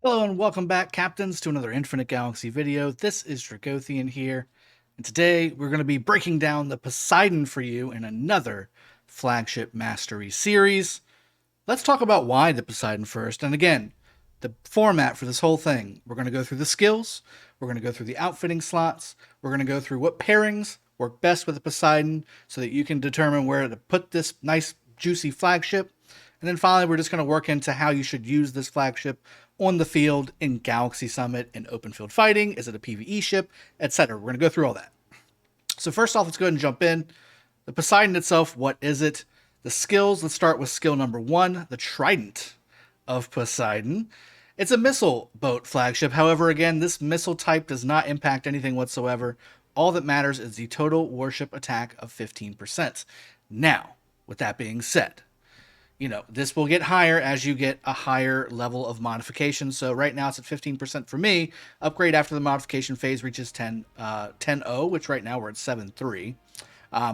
Hello and welcome back, Captains, to another Infinite Galaxy video. This is Dragothian here, and today we're going to be breaking down the Poseidon for you in another Flagship Mastery series. Let's talk about why the Poseidon first, and again, the format for this whole thing. We're going to go through the skills, we're going to go through the outfitting slots, we're going to go through what pairings work best with the Poseidon so that you can determine where to put this nice, juicy flagship. And then finally, we're just going to work into how you should use this flagship on the field in Galaxy Summit, in open field fighting. Is it a PvE ship, etc.? We're going to go through all that. So first off, let's go ahead and jump in. The Poseidon itself, what is it? The skills, let's start with skill number 1, the Trident of Poseidon. It's a missile boat flagship. However, again, this missile type does not impact anything whatsoever. All that matters is the total warship attack of 15%. Now, with that being said, this will get higher as you get a higher level of modification. So right now it's at 15% for me. Upgrade after the modification phase reaches 10.0, which right now we're at 7.3.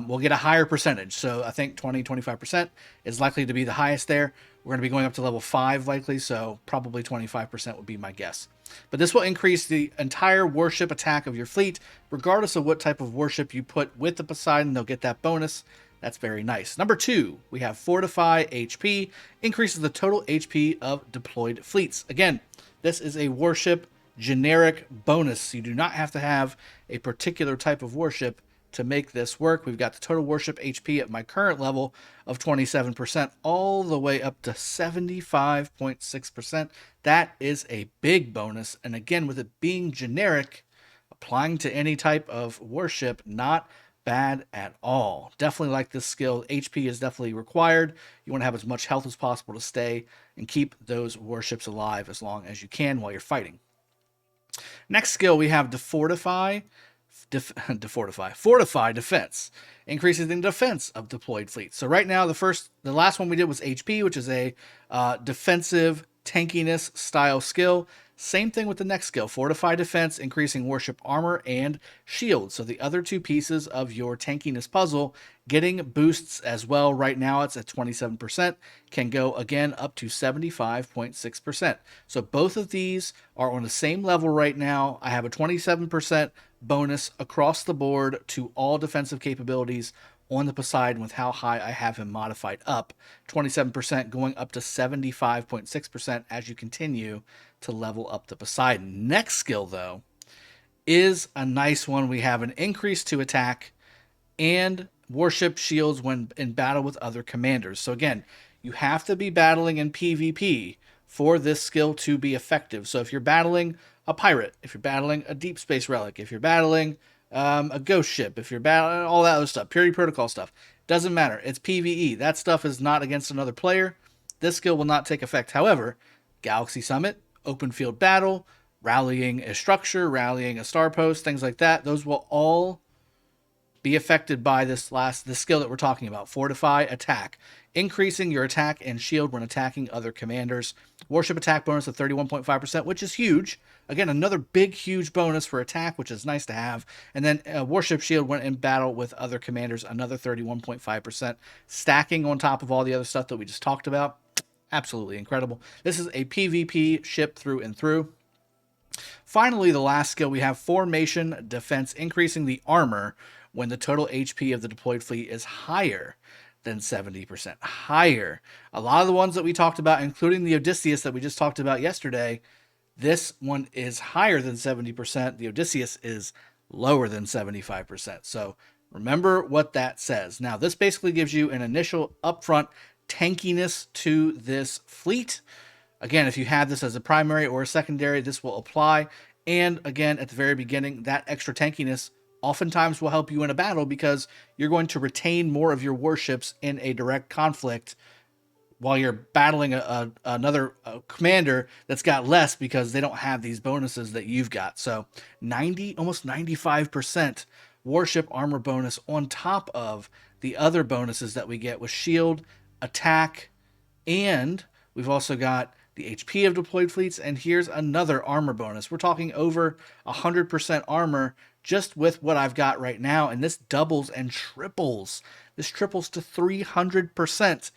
We'll get a higher percentage. So I think 20-25% is likely to be the highest there. We're going to be going up to level 5 likely, so probably 25% would be my guess. But this will increase the entire warship attack of your fleet, regardless of what type of warship you put with the Poseidon. They'll get that bonus. That's very nice. Number 2, we have Fortify HP, increases the total HP of deployed fleets. Again, this is a warship generic bonus. You do not have to have a particular type of warship to make this work. We've got the total warship HP at my current level of 27%, all the way up to 75.6%. That is a big bonus. And again, with it being generic, applying to any type of warship, not bad at all. Definitely like this skill. HP is definitely required. You want to have as much health as possible to stay and keep those warships alive as long as you can while you're fighting. Next skill, we have Fortify Defense, increases the defense of deployed fleets. So right now, the last one we did was HP, which is a defensive tankiness style skill. Same thing with the next skill, Fortify Defense, increasing warship armor and shield. So the other two pieces of your tankiness puzzle getting boosts as well. Right now it's at 27%, can go again up to 75.6%. So both of these are on the same level right now. I have a 27% bonus across the board to all defensive capabilities on the Poseidon with how high I have him modified up. 27% going up to 75.6% as you continue to level up the Poseidon. Next skill, though, is a nice one. We have an increase to attack and warship shields when in battle with other commanders. So again, you have to be battling in PvP for this skill to be effective. So if you're battling a pirate, if you're battling a deep space relic, if you're battling a ghost ship, if you're battling all that other stuff, purity protocol stuff, doesn't matter. It's PvE. That stuff is not against another player. This skill will not take effect. However, Galaxy Summit, open field battle, rallying a structure, rallying a star post, things like that, those will all be affected by this skill that we're talking about, Fortify Attack, increasing your attack and shield when attacking other commanders. Warship attack bonus of 31.5%, which is huge. Again, another big, huge bonus for attack, which is nice to have. And then warship shield when in battle with other commanders, another 31.5%, stacking on top of all the other stuff that we just talked about. Absolutely incredible. This is a PvP ship through and through. Finally, the last skill, we have Formation Defense, increasing the armor when the total HP of the deployed fleet is higher than 70%. Higher. A lot of the ones that we talked about, including the Odysseus that we just talked about yesterday, this one is higher than 70%. The Odysseus is lower than 75%. So remember what that says. Now, this basically gives you an initial upfront tankiness to this fleet. Again, if you have this as a primary or a secondary, this will apply. And again, at the very beginning, that extra tankiness oftentimes will help you in a battle because you're going to retain more of your warships in a direct conflict while you're battling another commander that's got less because they don't have these bonuses that you've got. So almost 95% warship armor bonus on top of the other bonuses that we get with shield, attack, and we've also got the HP of deployed fleets, and here's another armor bonus. We're talking over 100% armor just with what I've got right now, and this doubles and triples. This triples to 300%.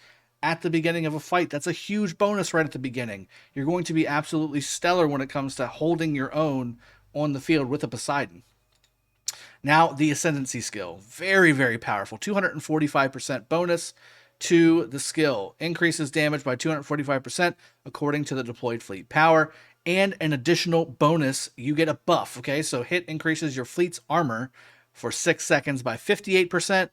at the beginning of a fight. That's a huge bonus right at the beginning. You're going to be absolutely stellar when it comes to holding your own on the field with a Poseidon. Now, the Ascendancy skill. Very, very powerful. 245% bonus to the skill. Increases damage by 245% according to the deployed fleet power. And an additional bonus, you get a buff. Okay, so hit increases your fleet's armor for 6 seconds by 58%,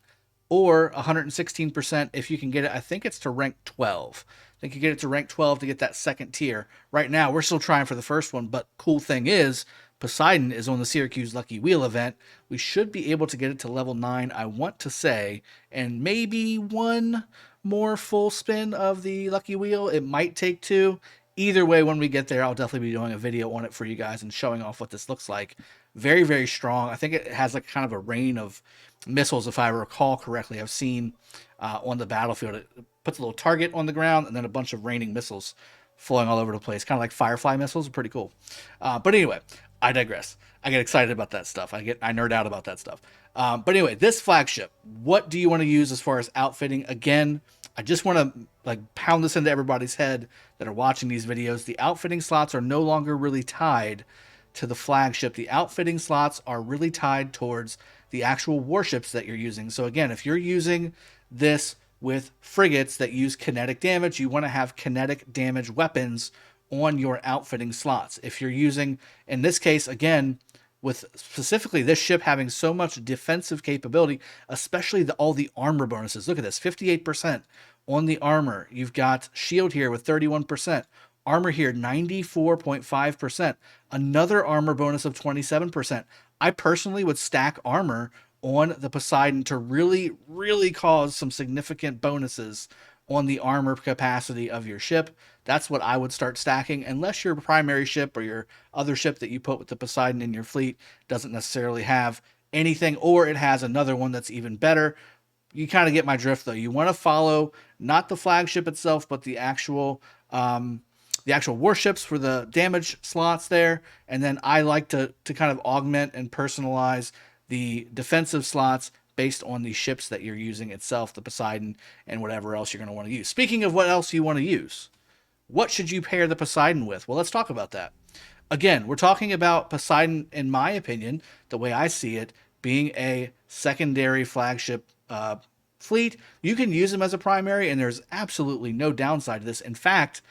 or 116% if you can get it. I think it's to rank 12. I think you get it to rank 12 to get that second tier. Right now, we're still trying for the first one, but cool thing is, Poseidon is on the Syracuse Lucky Wheel event. We should be able to get it to level 9, I want to say, and maybe one more full spin of the Lucky Wheel. It might take 2. Either way, when we get there, I'll definitely be doing a video on it for you guys and showing off what this looks like. Very, very strong. I think it has like kind of a rain of missiles, if I recall correctly. I've seen on the battlefield, it puts a little target on the ground and then a bunch of raining missiles flying all over the place, kind of like Firefly missiles. Pretty cool. But anyway, I digress. I get excited about that stuff. I nerd out about that stuff. But anyway, this flagship, what do you want to use as far as outfitting? Again, I just want to like pound this into everybody's head that are watching these videos. The outfitting slots are no longer really tied to the flagship. The outfitting slots are really tied towards the actual warships that you're using. So again, if you're using this with frigates that use kinetic damage, you want to have kinetic damage weapons on your outfitting slots. If you're using, in this case, again, with specifically this ship having so much defensive capability, especially all the armor bonuses. Look at this, 58% on the armor. You've got shield here with 31%. Armor here, 94.5%. Another armor bonus of 27%. I personally would stack armor on the Poseidon to really, really cause some significant bonuses on the armor capacity of your ship. That's what I would start stacking, unless your primary ship or your other ship that you put with the Poseidon in your fleet doesn't necessarily have anything, or it has another one that's even better. You kind of get my drift, though. You want to follow not the flagship itself, but the actual warships for the damage slots there. And then I like to kind of augment and personalize the defensive slots based on the ships that you're using itself, the Poseidon, and whatever else you're going to want to use. Speaking of what else you want to use, what should you pair the Poseidon with? Well, let's talk about that. Again, we're talking about Poseidon, in my opinion, the way I see it, being a secondary flagship fleet. You can use them as a primary, and there's absolutely no downside to this. In fact,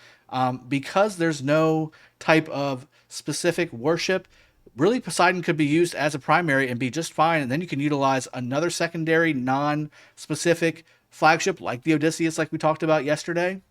because there's no type of specific warship, really Poseidon could be used as a primary and be just fine, and then you can utilize another secondary non-specific flagship like the Odysseus, like we talked about yesterday.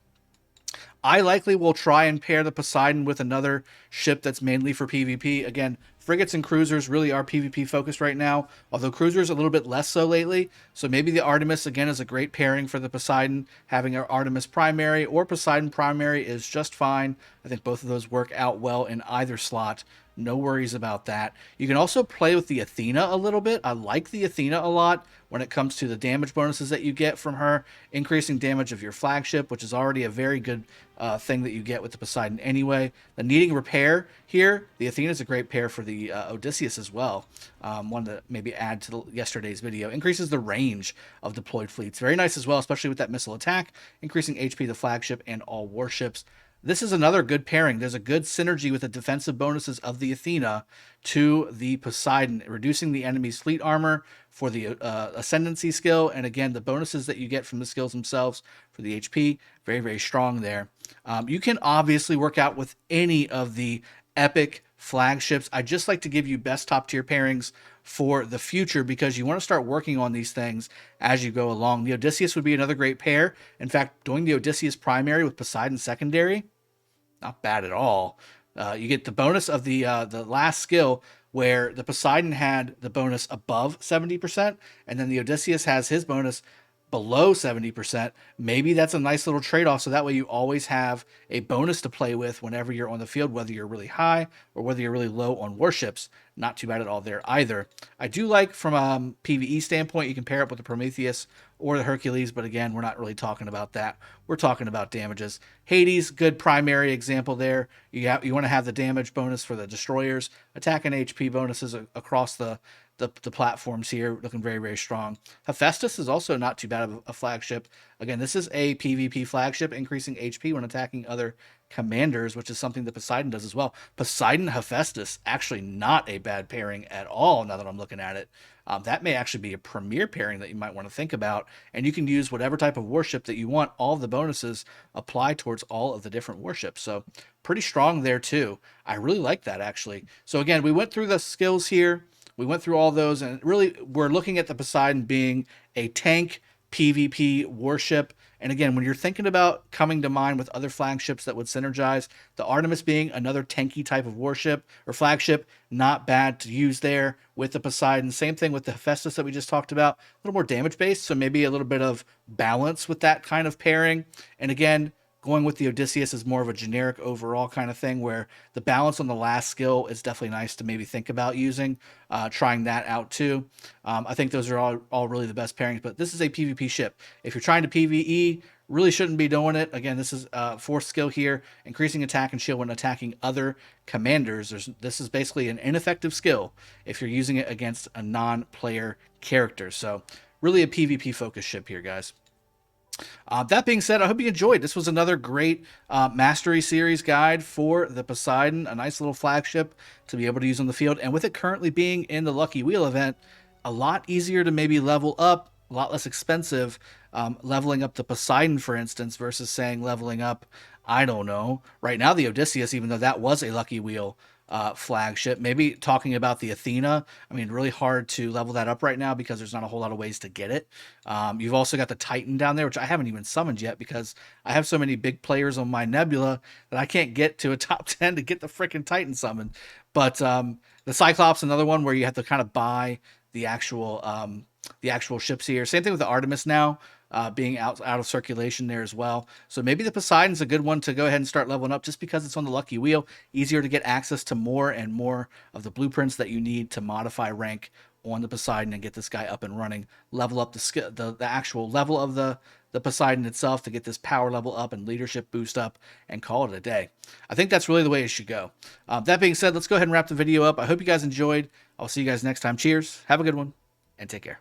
I likely will try and pair the Poseidon with another ship that's mainly for PvP. Again, frigates and cruisers really are PvP focused right now, although cruisers a little bit less so lately. So maybe the Artemis, again, is a great pairing for the Poseidon. Having an Artemis primary or Poseidon primary is just fine. I think both of those work out well in either slot. No worries about that. You can also play with the Athena a little bit. I like the Athena a lot when it comes to the damage bonuses that you get from her, increasing damage of your flagship, which is already a very good thing that you get with the Poseidon anyway. The needing repair here, the Athena is a great pair for the Odysseus as well. One to maybe add to yesterday's video. Increases the range of deployed fleets. Very nice as well, especially with that missile attack, increasing HP to the flagship and all warships. This is another good pairing. There's a good synergy with the defensive bonuses of the Athena to the Poseidon, reducing the enemy's fleet armor for the Ascendancy skill. And again, the bonuses that you get from the skills themselves for the HP, very, very strong there. You can obviously work out with any of the epic flagships. I just like to give you best top tier pairings for the future because you want to start working on these things as you go along. The Odysseus would be another great pair. In fact, doing the Odysseus primary with Poseidon secondary, not bad at all. You get the bonus of the last skill where the Poseidon had the bonus above 70%, and then the Odysseus has his bonus below 70%. Maybe that's a nice little trade-off, so that way you always have a bonus to play with whenever you're on the field, whether you're really high or whether you're really low on warships. Not too bad at all there either. I do like, from a PvE standpoint, you can pair up with the Prometheus or the Hercules, but again, we're not really talking about that. We're talking about damages. Hades, good primary example there. You want to have the damage bonus for the destroyers, attack and HP bonuses across the the platforms here, looking very, very strong. Hephaestus is also not too bad of a flagship. Again, this is a PvP flagship, increasing HP when attacking other commanders, which is something that Poseidon does as well. Poseidon Hephaestus, actually not a bad pairing at all now that I'm looking at it. That may actually be a premier pairing that you might want to think about, and you can use whatever type of warship that you want. All of the bonuses apply towards all of the different warships, so pretty strong there too. I really like that, actually. So again, we went through the skills here. We went through all those, and really we're looking at the Poseidon being a tank PvP warship. And again, when you're thinking about coming to mind with other flagships that would synergize, the Artemis being another tanky type of warship or flagship, not bad to use there with the Poseidon. Same thing with the Hephaestus that we just talked about, a little more damage based, so maybe a little bit of balance with that kind of pairing. And again, going with the Odysseus is more of a generic overall kind of thing, where the balance on the last skill is definitely nice to maybe think about using, trying that out too. I think those are all really the best pairings, but this is a PvP ship. If you're trying to PvE, really shouldn't be doing it. Again, this is fourth skill here, increasing attack and shield when attacking other commanders. This is basically an ineffective skill if you're using it against a non-player character. So really a PvP focused ship here, guys. That being said, I hope you enjoyed. This was another great Mastery Series guide for the Poseidon, a nice little flagship to be able to use on the field. And with it currently being in the Lucky Wheel event, a lot easier to maybe level up, a lot less expensive, leveling up the Poseidon, for instance, versus saying leveling up, I don't know, right now the Odysseus, even though that was a Lucky Wheel flagship. Maybe talking about the Athena, I mean, really hard to level that up right now because there's not a whole lot of ways to get it. You've also got the Titan down there, which I haven't even summoned yet because I have so many big players on my Nebula that I can't get to a top 10 to get the freaking Titan summoned. But the Cyclops, another one where you have to kind of buy the actual ships here. Same thing with the Artemis now. Being out of circulation there as well. So maybe the Poseidon's a good one to go ahead and start leveling up just because it's on the Lucky Wheel. Easier to get access to more and more of the blueprints that you need to modify rank on the Poseidon and get this guy up and running. Level up the actual level of the Poseidon itself to get this power level up and leadership boost up and call it a day. I think that's really the way it should go. That being said, let's go ahead and wrap the video up. I hope you guys enjoyed. I'll see you guys next time. Cheers. Have a good one and take care.